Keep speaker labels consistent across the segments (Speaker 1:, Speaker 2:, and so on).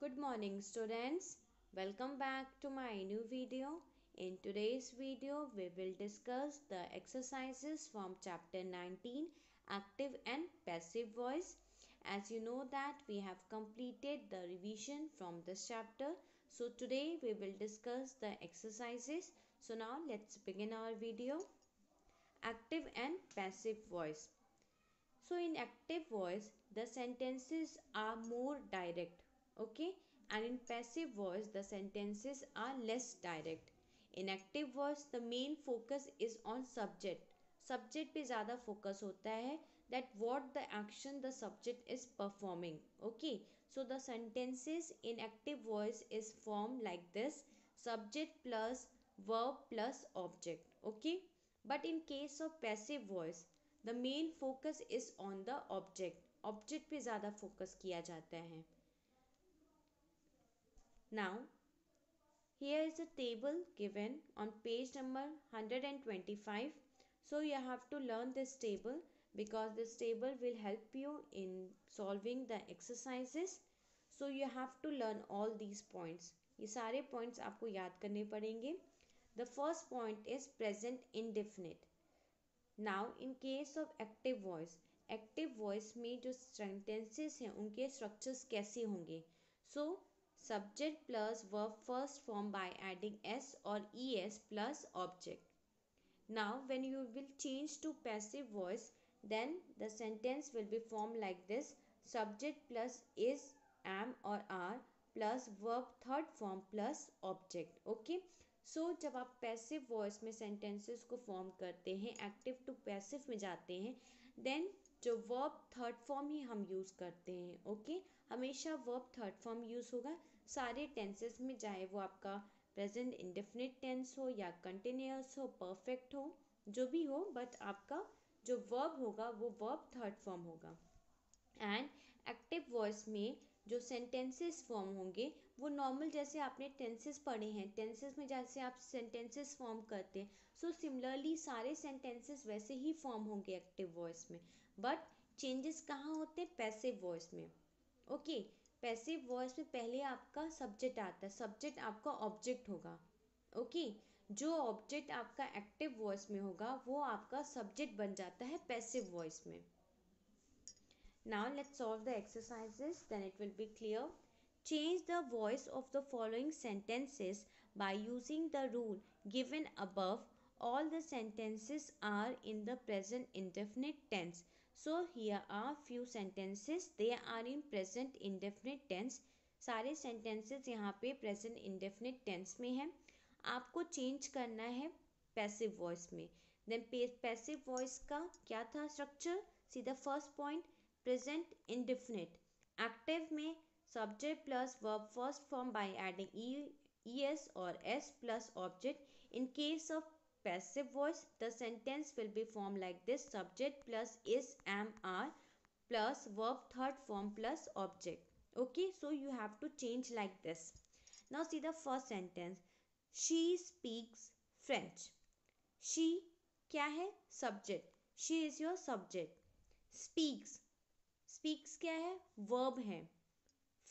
Speaker 1: Good morning students. Welcome back to my new video. In today's video we will discuss the exercises from chapter 19 active and passive voice. As you know that we have completed the revision from this chapter. So today we will discuss the exercises. So now let's begin our video. Active and passive voice. So in active voice, the sentences are more direct, okay? And in passive voice, the sentences are less direct. In active voice, the main focus is on subject. Subject पे ज़्यादा focus होता है that what the action the subject is performing, okay? So the sentences in active voice is formed like this: subject plus verb plus object, okay? But in case of passive voice, the main focus is on the object पे ज़्यादा focus किया जाता है. Now here is a table given on page number 125. So you have to learn this table because this table will help you in solving the exercises. So you have to learn all these points. ये सारे points आपको याद करने पड़ेंगे. The first point is present indefinite. Now in case of active voice में जो sentences हैं उनके स्ट्रक्चर्स कैसे होंगे. So subject plus verb first form by adding S और E S plus object. Now when you will change to passive voice then the sentence will be form like this: subject plus is, am और are plus verb third form plus object. Okay. So जब आप passive voice में sentences को form करते हैं, active to passive में जाते हैं, देन जो वर्ब थर्ड फॉर्म ही हम यूज़ करते हैं. ओके. हमेशा वर्ब थर्ड फॉर्म यूज़ होगा सारे टेंसेस में, चाहे वो आपका प्रेजेंट इंडेफिनिट टेंस हो या कंटिन्यूअस हो, परफेक्ट हो, जो भी हो, बट आपका जो वर्ब होगा वो वर्ब थर्ड फॉर्म होगा. एंड एक्टिव वॉइस में जो सेंटेंसेस फॉर्म होंगे वो नॉर्मल जैसे आपने टेंसेस पढ़े हैं, टेंसेस में जैसे आप सेंटेंसेस फॉर्म करते हैं, सो सिमिलरली सारे सेंटेंसेस वैसे ही फॉर्म होंगे एक्टिव वॉइस में. बट चेंजेस कहाँ होते हैं? पैसिव वॉइस में. ओके. पैसिव वॉइस में पहले आपका सब्जेक्ट आता है, सब्जेक्ट आपका ऑब्जेक्ट होगा. ओके. जो ऑब्जेक्ट आपका एक्टिव वॉइस में होगा वो आपका सब्जेक्ट बन जाता है पैसिव वॉइस में. Now let's solve the exercises, then it will be clear. Change the voice of the following sentences by using the rule given above. All the sentences are in the present indefinite tense. So here are few sentences, they are in present indefinite tense. सारे sentences यहाँ पे present indefinite tense में हैं. आपको change करना है passive voice में. Then passive voice का क्या था structure? See the first point, present indefinite. Active में subject plus verb first form by adding es or s plus object. In case of passive voice, the sentence will be formed like this: subject plus is, am, are plus verb third form plus object. Okay, so you have to change like this. Now see the first sentence: she speaks French. she क्या है? Subject. she is your subject. speaks क्या है? Verb है.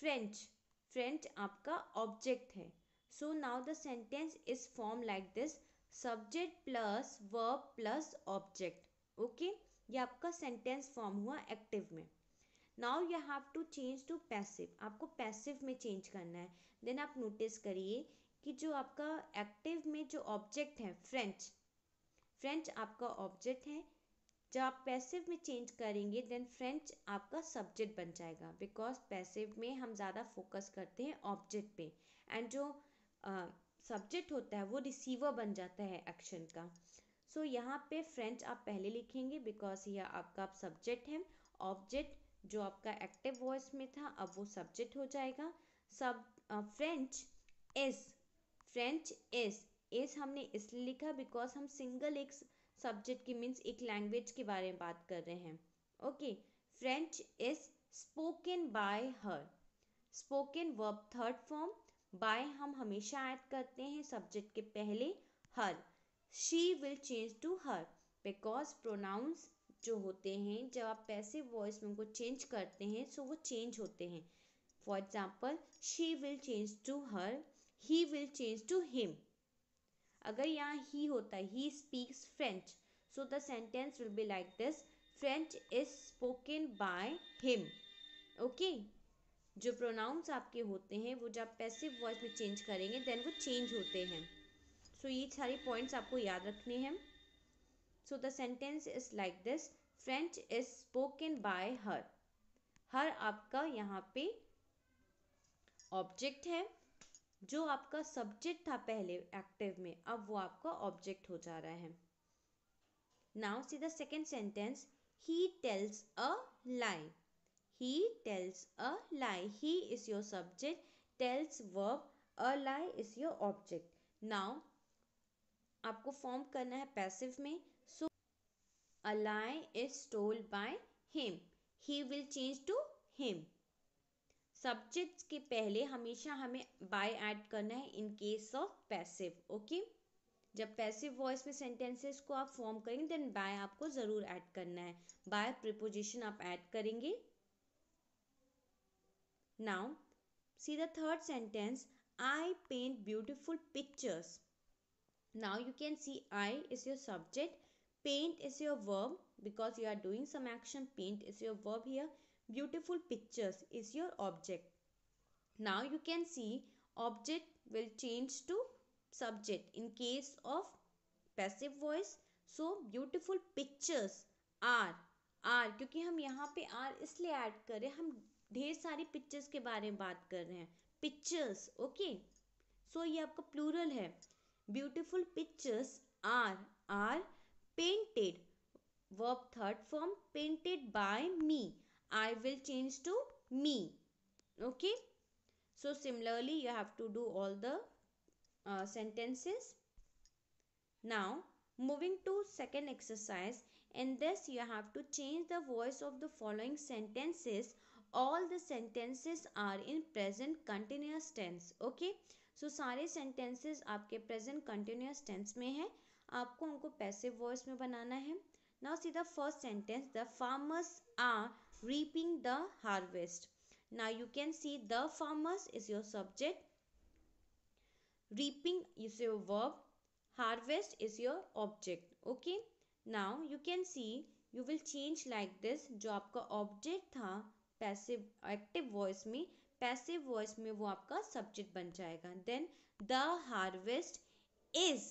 Speaker 1: French आपका object है. So now the sentence is form like this: subject plus verb plus object. Okay. ये आपका sentence form हुआ एक्टिव में. Now you have to change to passive. आपको पैसिव में चेंज करना है. देन आप नोटिस करिए कि जो आपका एक्टिव में जो ऑब्जेक्ट है फ्रेंच आपका ऑब्जेक्ट है. जब आप पैसिव में चेंज करेंगे देन फ्रेंच आपका सब्जेक्ट बन जाएगा, बिकॉज पैसिव में हम ज़्यादा फोकस करते हैं ऑब्जेक्ट पे, एंड जो सब्जेक्ट होता है वो रिसीवर बन जाता है एक्शन का. सो यहाँ पे फ्रेंच आप पहले लिखेंगे बिकॉज यह आपका सब्जेक्ट है. ऑब्जेक्ट जो आपका एक्टिव वॉइस में था अब वो सब्जेक्ट हो जाएगा. सब फ्रेंच इज हमने इसलिए लिखा बिकॉज हम सिंगल एक सब्जेक्ट की मीन्स एक लैंग्वेज के बारे में बात कर रहे हैं. Okay. French is spoken by her. Spoken verb third form, by हम हमेशा ऐड करते हैं सब्जेक्ट के पहले. Her, she will change to her because pronouns जो होते हैं जब आप पैसिव वॉइस में उनको चेंज करते हैं सो वो चेंज होते हैं. For example she will change to her, he will change to him. अगर यहाँ ही होता है, he speaks French, so the sentence will be like this, French is spoken by him. Okay. जो प्रोनाउंस आपके होते हैं वो जब पैसिव वॉइस में चेंज करेंगे देन वो चेंज होते हैं. सो ये सारे पॉइंट्स आपको याद रखने हैं. So the sentence is like this, French is spoken by her. Her आपका यहाँ पे ऑब्जेक्ट है. जो आपका सब्जेक्ट था पहले एक्टिव में, अब वो आपका ऑब्जेक्ट हो जा रहा है. Now see the second sentence, he tells a lie. He tells a lie. He is your subject. Tells verb. A lie is your object. Now आपको फॉर्म करना है पैसिव में. So a lie is told by him. He will change to him. Subjects के पहले हमेशा हमें bye add करना है इन केस ऑफ पैसिव. ओके. जब पैसिव वॉइस में सेंटेंसेस को आप फॉर्म करेंगे देन बाय आपको ज़रूर ऐड करना है. बाय प्रीपोजिशन आप ऐड करेंगे. Now, see the third sentence. I paint beautiful pictures. Now you can see I is your subject. Paint is your verb because you are doing some action. Paint is your verb here. Beautiful pictures is your object. Now you can see object will change to subject in case of passive voice. So beautiful pictures are क्योंकि हम यहाँ पे are इसलिए add कर रहे हैं, हम ढेर सारी पिक्चर्स के बारे में बात कर रहे हैं. पिक्चर्स. ओके. सो ये आपका प्लूरल है. Beautiful pictures are painted. Verb third form, painted by me. I will change to me. Okay. So similarly you have to do all the sentences. Now moving to second exercise. In this you have to change the voice of the following sentences. All the sentences are in present continuous tense. Okay. So सारे sentences आपके present continuous tense में है. आपको उनको passive voice में बनाना है. Now see the first sentence. The farmers are reaping the harvest. Now you can see the farmers is your subject. Reaping is your verb. Harvest is your object. Okay. Now you can see you will change like this. जो आपका object था passive active voice में, passive voice में वो आपका subject बन जाएगा. Then the harvest is,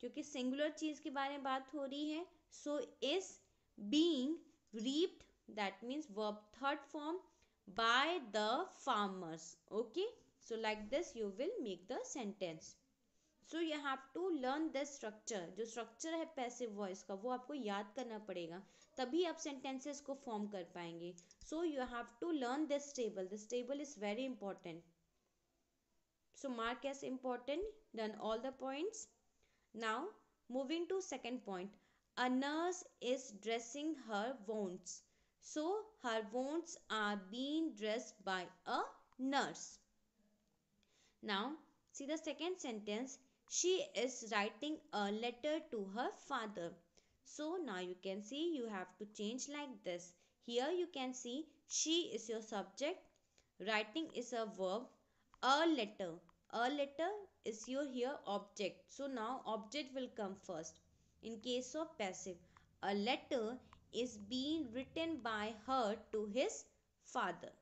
Speaker 1: क्योंकि singular चीज़ के बारे में बात हो रही है, so is being reaped, that means verb third form, by the farmers. Okay. So like this you will make the sentence. So you have to learn the structure. जो structure है पैसिव वॉइस का वो आपको याद करना पड़ेगा, तभी आप सेंटेंसेस को फॉर्म कर पाएंगे. So you have to learn this table. This table is very important. So mark as important. Done all the points. Now moving to second point. A nurse is dressing her wounds. So her wounds are being dressed by a nurse. Now see the second sentence. She is writing a letter to her father. So now you can see you have to change like this. Here you can see she is your subject, writing is a verb, a letter is your here object. So now object will come first. In case of passive, a letter is being written by her to his father.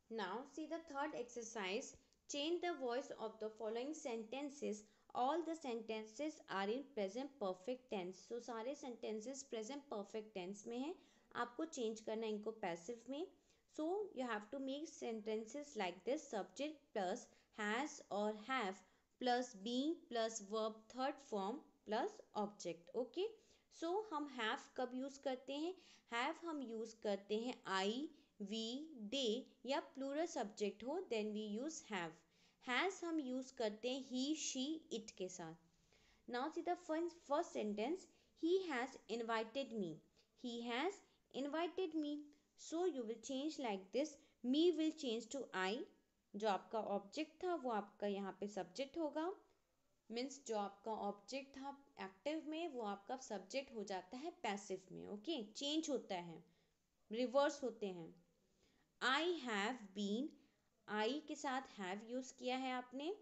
Speaker 1: Now see the third exercise. Change the voice of the following sentences. All the sentences are in present perfect tense. So सारे sentences present perfect tense में हैं. आपको change करना है इनको passive में. So you have to make sentences like this. Subject plus has or have plus being plus verb third form plus object. Okay. So हम have कब use करते हैं? Have हम use करते हैं I, we, they या plural subject हो then we use have. Has हम use करते हैं he, she, it के साथ. Now see the first sentence. He has invited me. He has invited me. So you will change like this. Me will change to I. जो आपका object था वो आपका यहाँ पे subject होगा. मीन्स जो आपका ऑब्जेक्ट था एक्टिव में वो आपका सब्जेक्ट हो जाता है पैसिव में. ओके. चेंज होता है, रिवर्स होते हैं. आई हैव बीन, आई के साथ हैव यूज किया है आपने।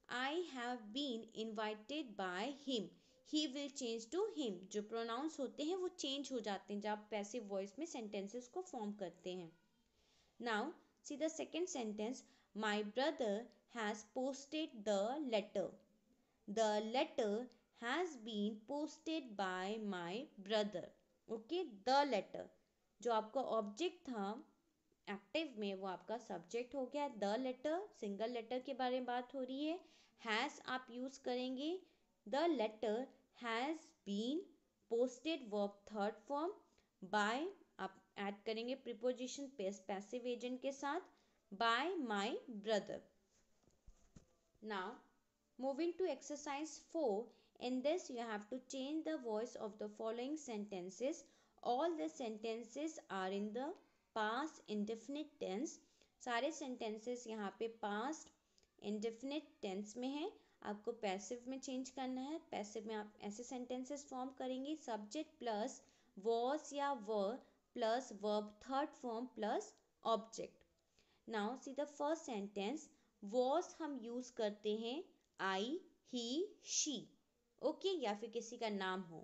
Speaker 1: I have been invited by him, he will change to him. जो प्रोनाउंस होते हैं वो चेंज हो जाते हैं जब आप पैसिव वॉइस में सेंटेंसेस को फॉर्म करते हैं। Now see the second sentence, my brother has posted the letter, the letter has been posted by my brother. Okay, the letter जो आपका ऑब्जेक्ट था एक्टिव में वो आपका सब्जेक्ट हो गया। द लेटर सिंगल लेटर के बारे में बात हो रही है। हैज़ आप यूज़ करेंगे। The letter has been, posted verb third form, by आप ऐड करेंगे प्रीपोजिशन पैसिव एजेंट के साथ, by my brother. Now moving to exercise 4, in this you have to change the voice of the following sentences. All the sentences are in the past indefinite tense. सारे sentences यहाँ पे past indefinite tense में है। आपको passive में change करना है। passive में आप ऐसे sentences form करेंगे, subject plus was या were plus verb third form plus object. Now see the first sentence, was हम use करते हैं आई, ही, शी, ओके, या फिर किसी का नाम हो।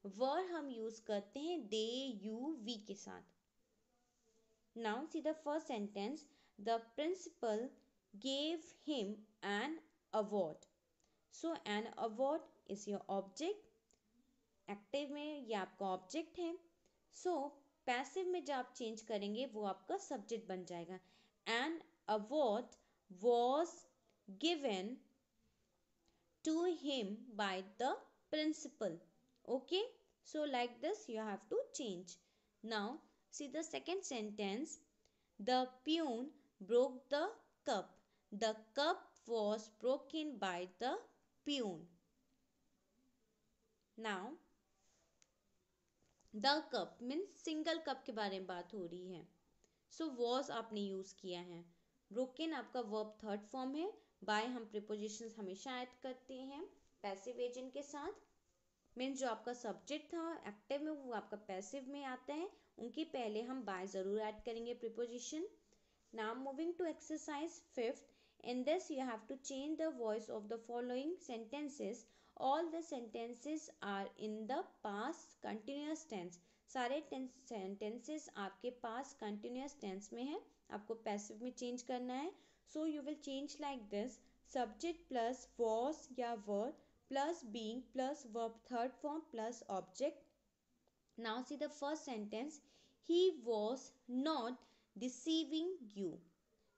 Speaker 1: वर हम यूज करते हैं दे, यू, वी के साथ। Now see the first sentence, the principal gave him an award. So an award is your object, active में ये आपका ऑब्जेक्ट है। सो पैसिव में जब आप चेंज करेंगे वो आपका सब्जेक्ट बन जाएगा। An award was given to him by the principal. Okay, so like this you have to change. Now see the second sentence, the peon broke the cup, the cup was broken by the peon. Now the cup means single cup के बारे में बात हो रही है। So was आपने use किया है। broken आपका verb थर्ड फॉर्म है। by हम prepositions हमेशा ऐड करते हैं पैसिव एजेंट के साथ। मीन्स जो आपका सब्जेक्ट था एक्टिव में वो आपका पैसिव में आता है, उनके पहले हम बाय ज़रूर ऐड करेंगे preposition. Now moving to exercise 5th, in this you have to change the voice of the following sentences. All the sentences are in the past continuous tense. सारे सेंटेंसेस आपके पास कंटिन्यूअस टेंस में है, आपको passive में change करना है। So you will change like this, subject plus was या वर plus being plus verb third form plus object. Now see the first sentence, he was not deceiving you.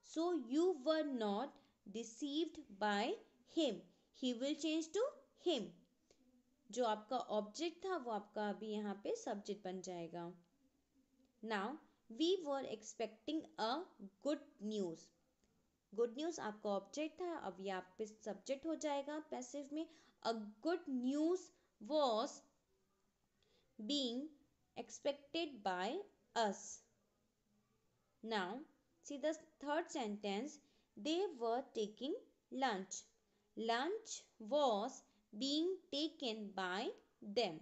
Speaker 1: So you were not deceived by him. He will change to him. जो आपका object था वो आपका अभी यहाँ पे subject बन जाएगा। Now we were expecting a good news. Good news आपका ऑब्जेक्ट था, अब ये आप पे सब्जेक्ट हो जाएगा पैसिव में। A good news was being expected by us. Now see the third sentence, they were taking lunch, lunch was being taken by them.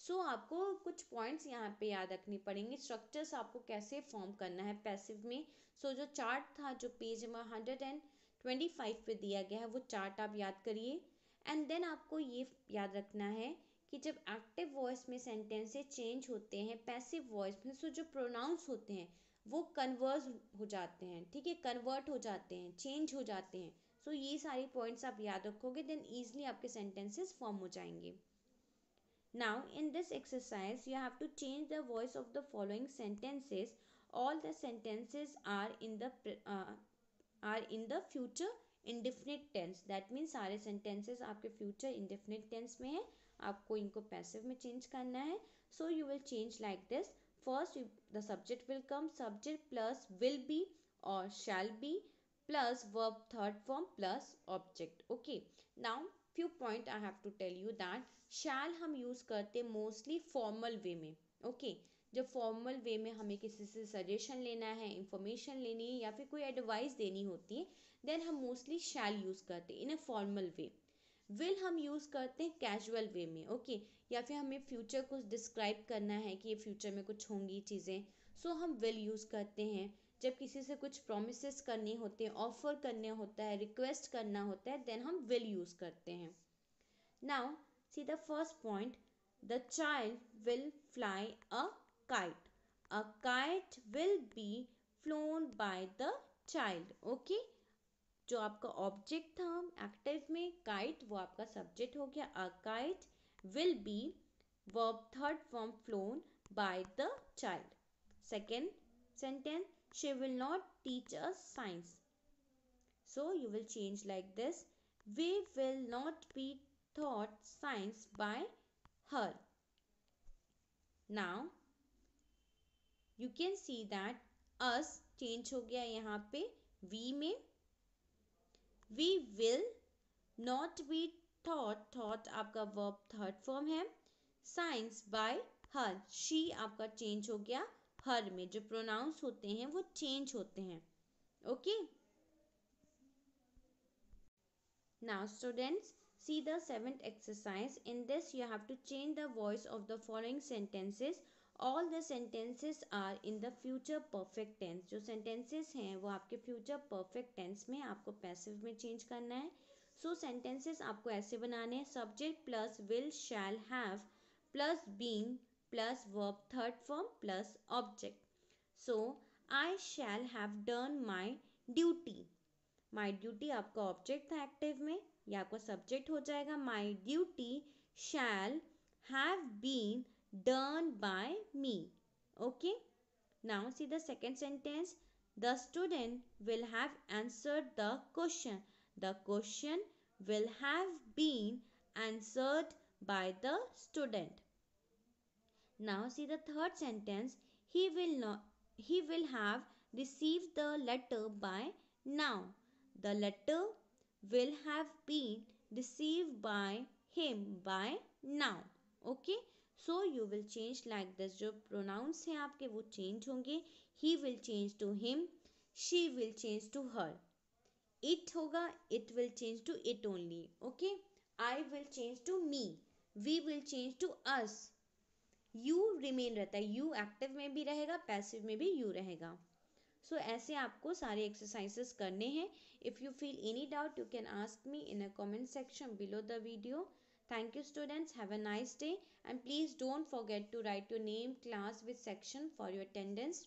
Speaker 1: So आपको कुछ पॉइंट्स यहाँ पे याद रखने पड़ेंगे, स्ट्रक्चर्स आपको कैसे फॉर्म करना है पैसिव में। सो जो चार्ट था जो पेज नंबर 125 पे दिया गया है वो चार्ट आप याद करिए। एंड देन आपको ये याद रखना है कि जब एक्टिव वॉइस में सेंटेंसेस चेंज होते हैं पैसिव वॉइस में, सो जो प्रोनाउंस होते हैं वो कन्वर्स हो जाते हैं, ठीक है, कन्वर्ट हो जाते हैं, चेंज हो जाते हैं। सो ये सारी पॉइंट्स आप याद रखोगे देन ईजिली आपके सेंटेंसेस फॉर्म हो जाएंगे। Now in this exercise you have to change the voice of the following sentences. All the sentences are in the future indefinite tense. That means सारे sentences आपके future indefinite tense में है, आपको इनको passive में change करना है। So you will change like this. First the subject will come, subject plus will be or shall be plus verb third form plus object. Okay, now few point I have to tell you that शैल हम use करते mostly formal way में। Okay, जब formal way में हमें किसी से suggestion लेना है, इंफॉर्मेशन लेनी है या फिर कोई एडवाइस देनी होती है, देन हम मोस्टली शैल यूज़ करते इन अ फॉर्मल वे। विल हम यूज़ करते हैं कैजुअल वे में, ओके, या फिर हमें फ्यूचर कुछ डिस्क्राइब करना है कि ये फ्यूचर में कुछ होंगी चीज़ें, सो हम विल यूज़ करते हैं। जब किसी से कुछ प्रोमिस करने होते हैं, ऑफर करने होता है, रिक्वेस्ट करना होता है, देन हम विल यूज़ करते हैं। Now see the first point, the child will fly a kite. A kite will be phloem by the child, okay. जो आपका ऑब्जेक्ट था एक्टिव में काइट, वो आपका सब्जेक्ट हो गया। A kite will be verb third form phloem by the child. Second sentence, she will not teach us science. So you will change like this, we will not be taught science by her. Now you can see that us change हो गया यहाँ पे we में। we will not be taught आपका verb third form है। science by her, she आपका change हो गया her में। जो प्रोनाउंस होते हैं वो चेंज होते हैं, okay. Now students, see the seventh exercise. In this you have to change the voice of the following sentences. All the sentences are in the future perfect tense. जो sentences हैं वो आपके future perfect tense में, आपको passive में change करना है। So sentences आपको ऐसे बनाने हैं, subject plus will shall have plus being plus verb third form plus object. So I shall have done my duty. My duty आपका ऑब्जेक्ट था एक्टिव में, या आपका सब्जेक्ट हो जाएगा। My duty shall have been done by me, okay. Now see the second sentence, the student will have answered the question. The question will have been answered by the student. Now see the third sentence, he will have received the letter by now. The letter will have been received by him by now, okay। So you will change like this, जो pronouns हैं आपके वो change होंगे। he will change to him, she will change to her, it होगा, it will change to it only, okay। I will change to me, we will change to us, you remain रहता है, you active में भी रहेगा, passive में भी you रहेगा। सो ऐसे आपको सारे एक्सरसाइजेस करने हैं। If you feel any doubt you can ask me in a comment section below the video. Thank you students, have a nice day and please don't forget to write your name, class with section for your attendance.